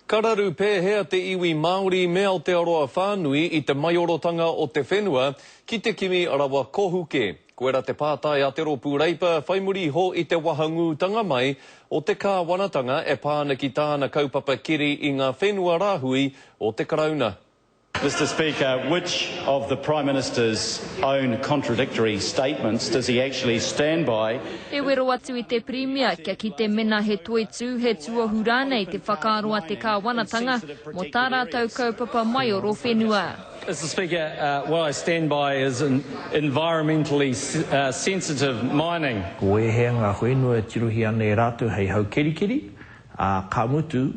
Kararu pēhea te iwi Māori me Aotearoa whānui i te maiorotanga o te whenua ki te kimi arawa kohuke. Koera te pātai a te ropu reipa, whaimuri ho i te wahangūtanga mai o te kāwanatanga e pāna ki tāna kaupapa kiri i ngā whenua rāhui o te karauna. Mr Speaker, which of the Prime Minister's own contradictory statements does he actually stand by? E wero atu i te Premier kia ki te mena he tuetu he tuahura nei te whakaroa te kāwanatanga mo tā rātou kaupapa mai o ro whenua. Mr Speaker, what I stand by is an environmentally sensitive mining. Ko e hea ngā whenua tiruhi ane rātou hei hau kerikeri, ka mutu,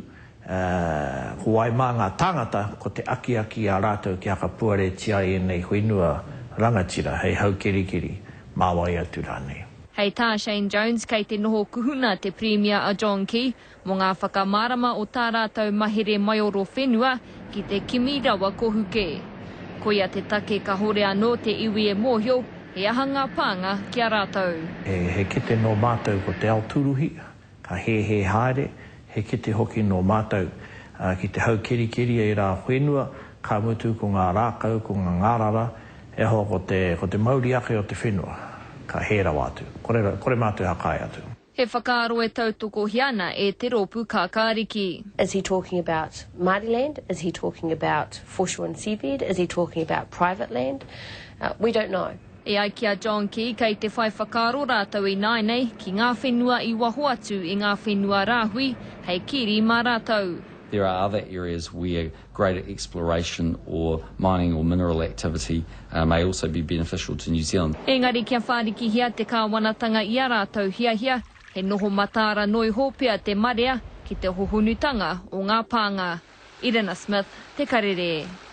ko ai mā ngā tāngata ko te aki a rātou ki aka puare tia e nei whenua rangatira hei hau kerikeri māwai atu rānei. Hei tā Shane Jones kei te noho kuhuna te Premier a John Key mo ngā whakamārama o tā rātou mahere mai o ro whenua ki te kimi rawa kohuke. Ko ia te take ka hore anō te iwi e mōhio, he aha ngā pānga ki a rātou. He kite no mātou ko te Aoturuhi, ka he haere, he kite hoki no mātou ki te hau kerikeri e rā whenua, ka mutu ko ngā rākau, ko ngā ngārara, e ho ko te mauri ake o te whenua, ka he rawa atu. Kore mātou hakai atu. He whakaaro e tautoko hiana e te ropu kākāriki. Is he talking about Māori land? Is he talking about foreshore and seabed? Is he talking about private land? We don't know. E ai kia John Key kei te whai whakaaro rātou i nai nei ki ngā whenua i waho atu i ngā whenua rāhui hei kiri mā rātou. There are other areas where greater exploration or mining or mineral activity may also be beneficial to New Zealand. Engari kia whāriki hia te kāwanatanga i a rātou hia, he noho matāra noi hōpea te marea ki te hohunutanga o ngā pānga. Irena Smith, Te Karere.